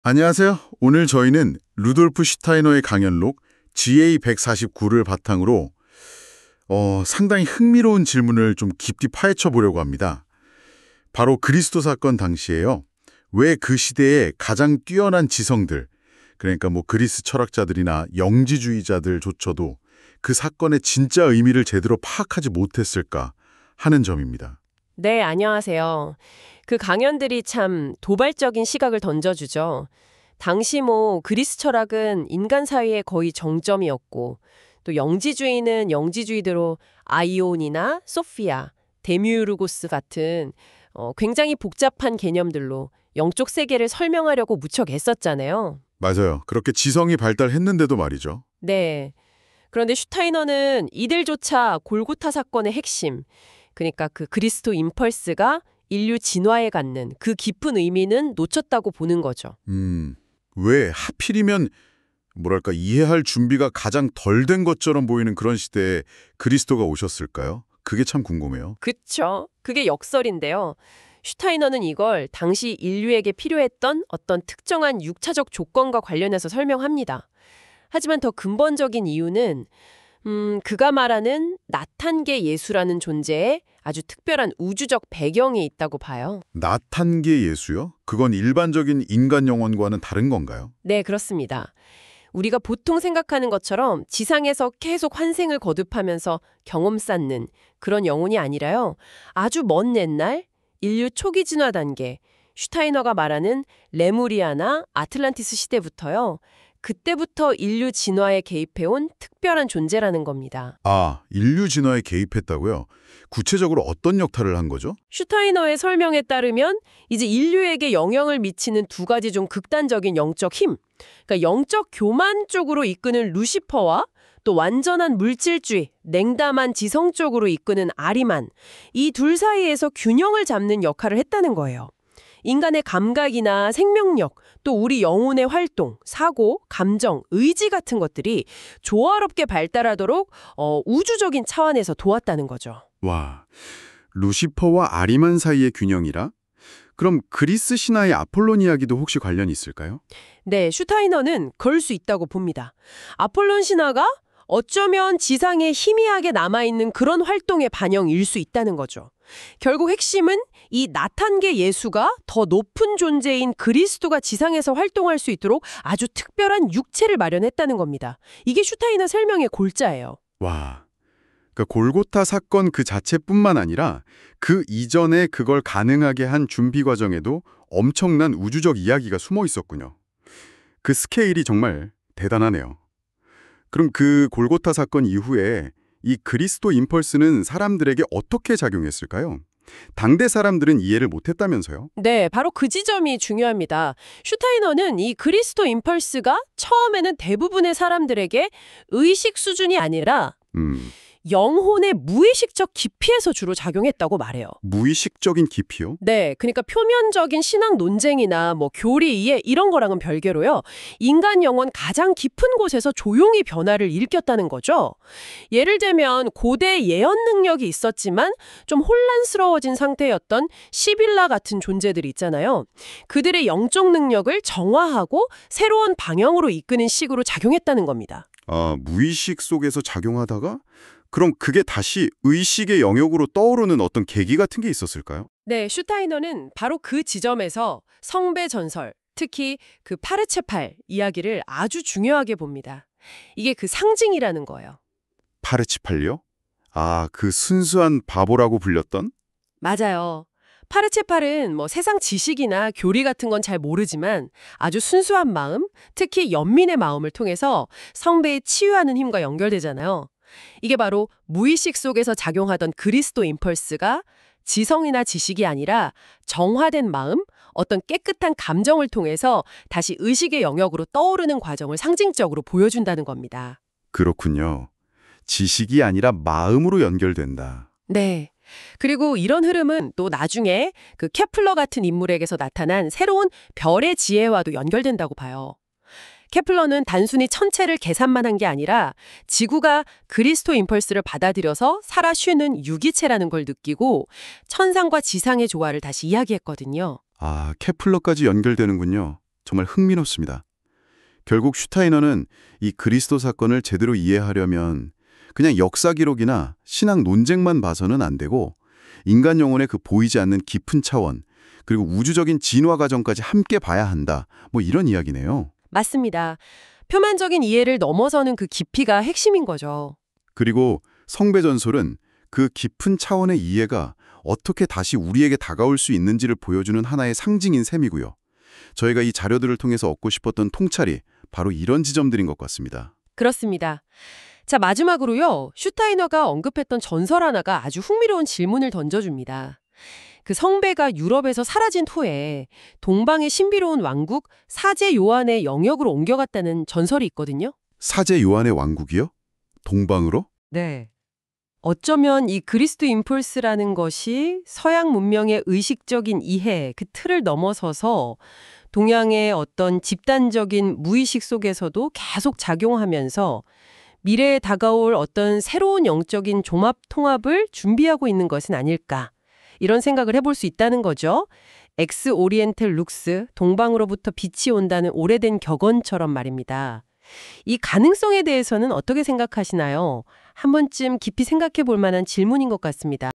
안녕하세요. 오늘 저희는 루돌프 슈타이너의 강연록 GA149를 바탕으로 상당히 흥미로운 질문을 좀 깊이 파헤쳐 보려고 합니다. 바로 그리스도 사건 당시에요. 왜 그 시대에 가장 뛰어난 지성들, 그러니까 뭐 그리스 철학자들이나 영지주의자들조차도 그 사건의 진짜 의미를 제대로 파악하지 못했을까 하는 점입니다. 네, 안녕하세요. 그 강연들이 참 도발적인 시각을 던져주죠. 당시 그리스 철학은 인간 사회의 거의 정점이었고, 또 영지주의는 영지주의대로 아이온이나 소피아, 데미우르고스 같은 굉장히 복잡한 개념들로 영적 세계를 설명하려고 무척 애썼잖아요. 맞아요. 그렇게 지성이 발달했는데도 말이죠. 네. 그런데 슈타이너는 이들조차 골고타 사건의 핵심, 그러니까 그 그리스도 임펄스가 인류 진화에 갖는 그 깊은 의미는 놓쳤다고 보는 거죠. 왜 하필이면 뭐랄까 이해할 준비가 가장 덜 된 것처럼 보이는 그런 시대에 그리스도가 오셨을까요? 그게 참 궁금해요. 그쵸? 그게 역설인데요. 슈타이너는 이걸 당시 인류에게 필요했던 어떤 특정한 육차적 조건과 관련해서 설명합니다. 하지만 더 근본적인 이유는 그가 말하는 나탄계 예수라는 존재에 아주 특별한 우주적 배경이 있다고 봐요. 나탄계 예수요? 그건 일반적인 인간 영혼과는 다른 건가요? 네, 그렇습니다. 우리가 보통 생각하는 것처럼 지상에서 계속 환생을 거듭하면서 경험 쌓는 그런 영혼이 아니라요. 아주 먼 옛날 인류 초기 진화 단계, 슈타이너가 말하는 레무리아나 아틀란티스 시대부터요. 그때부터 인류 진화에 개입해온 특별한 존재라는 겁니다. 아, 인류 진화에 개입했다고요? 구체적으로 어떤 역할을 한 거죠? 슈타이너의 설명에 따르면 이제 인류에게 영향을 미치는 두 가지 좀 극단적인 영적 힘, 그러니까 영적 교만 쪽으로 이끄는 루시퍼와 또 완전한 물질주의, 냉담한 지성 쪽으로 이끄는 아리만, 이 둘 사이에서 균형을 잡는 역할을 했다는 거예요. 인간의 감각이나 생명력, 또 우리 영혼의 활동, 사고, 감정, 의지 같은 것들이 조화롭게 발달하도록 우주적인 차원에서 도왔다는 거죠. 와, 루시퍼와 아리만 사이의 균형이라? 그럼 그리스 신화의 아폴론 이야기도 혹시 관련이 있을까요? 네, 슈타이너는 그럴 수 있다고 봅니다. 아폴론 신화가 어쩌면 지상에 희미하게 남아있는 그런 활동의 반영일 수 있다는 거죠. 결국 핵심은 이 나탄계 예수가 더 높은 존재인 그리스도가 지상에서 활동할 수 있도록 아주 특별한 육체를 마련했다는 겁니다. 이게 슈타이너 설명의 골자예요. 와, 그러니까 골고타 사건 그 자체뿐만 아니라 그 이전에 그걸 가능하게 한 준비 과정에도 엄청난 우주적 이야기가 숨어 있었군요. 그 스케일이 정말 대단하네요. 그럼 그 골고타 사건 이후에 이 그리스도 임펄스는 사람들에게 어떻게 작용했을까요? 당대 사람들은 이해를 못했다면서요? 네, 바로 그 지점이 중요합니다. 슈타이너는 이 그리스도 임펄스가 처음에는 대부분의 사람들에게 의식 수준이 아니라 영혼의 무의식적 깊이에서 주로 작용했다고 말해요. 무의식적인 깊이요? 네, 그러니까 표면적인 신앙 논쟁이나 교리 이해 이런 거랑은 별개로요. 인간 영혼 가장 깊은 곳에서 조용히 변화를 일으켰다는 거죠. 예를 들면 고대 예언 능력이 있었지만 좀 혼란스러워진 상태였던 시빌라 같은 존재들이 있잖아요. 그들의 영적 능력을 정화하고 새로운 방향으로 이끄는 식으로 작용했다는 겁니다. 아, 무의식 속에서 작용하다가? 그럼 그게 다시 의식의 영역으로 떠오르는 어떤 계기 같은 게 있었을까요? 네, 슈타이너는 바로 그 지점에서 성배 전설, 특히 그 파르체팔 이야기를 아주 중요하게 봅니다. 이게 그 상징이라는 거예요. 파르치팔요? 아, 그 순수한 바보라고 불렸던? 맞아요. 파르체팔은 세상 지식이나 교리 같은 건 잘 모르지만 아주 순수한 마음, 특히 연민의 마음을 통해서 성배에 치유하는 힘과 연결되잖아요. 이게 바로 무의식 속에서 작용하던 그리스도 임펄스가 지성이나 지식이 아니라 정화된 마음, 어떤 깨끗한 감정을 통해서 다시 의식의 영역으로 떠오르는 과정을 상징적으로 보여준다는 겁니다. 그렇군요. 지식이 아니라 마음으로 연결된다. 네. 그리고 이런 흐름은 또 나중에 그 케플러 같은 인물에게서 나타난 새로운 별의 지혜와도 연결된다고 봐요. 케플러는 단순히 천체를 계산만 한 게 아니라 지구가 그리스도 임펄스를 받아들여서 살아 쉬는 유기체라는 걸 느끼고 천상과 지상의 조화를 다시 이야기했거든요. 아, 케플러까지 연결되는군요. 정말 흥미롭습니다. 결국 슈타이너는 이 그리스도 사건을 제대로 이해하려면 그냥 역사 기록이나 신학 논쟁만 봐서는 안 되고 인간 영혼의 그 보이지 않는 깊은 차원, 그리고 우주적인 진화 과정까지 함께 봐야 한다. 뭐 이런 이야기네요. 맞습니다. 표면적인 이해를 넘어서는 그 깊이가 핵심인 거죠. 그리고 성배전설은 그 깊은 차원의 이해가 어떻게 다시 우리에게 다가올 수 있는지를 보여주는 하나의 상징인 셈이고요. 저희가 이 자료들을 통해서 얻고 싶었던 통찰이 바로 이런 지점들인 것 같습니다. 그렇습니다. 자, 마지막으로요. 슈타이너가 언급했던 전설 하나가 아주 흥미로운 질문을 던져줍니다. 그 성배가 유럽에서 사라진 후에 동방의 신비로운 왕국 사제 요한의 영역으로 옮겨갔다는 전설이 있거든요. 사제 요한의 왕국이요? 동방으로? 네. 어쩌면 이 그리스도 임펄스라는 것이 서양 문명의 의식적인 이해, 그 틀을 넘어서서 동양의 어떤 집단적인 무의식 속에서도 계속 작용하면서 미래에 다가올 어떤 새로운 영적인 종합 통합을 준비하고 있는 것은 아닐까. 이런 생각을 해볼 수 있다는 거죠. 엑스 오리엔텔 룩스, 동방으로부터 빛이 온다는 오래된 격언처럼 말입니다. 이 가능성에 대해서는 어떻게 생각하시나요? 한 번쯤 깊이 생각해 볼 만한 질문인 것 같습니다.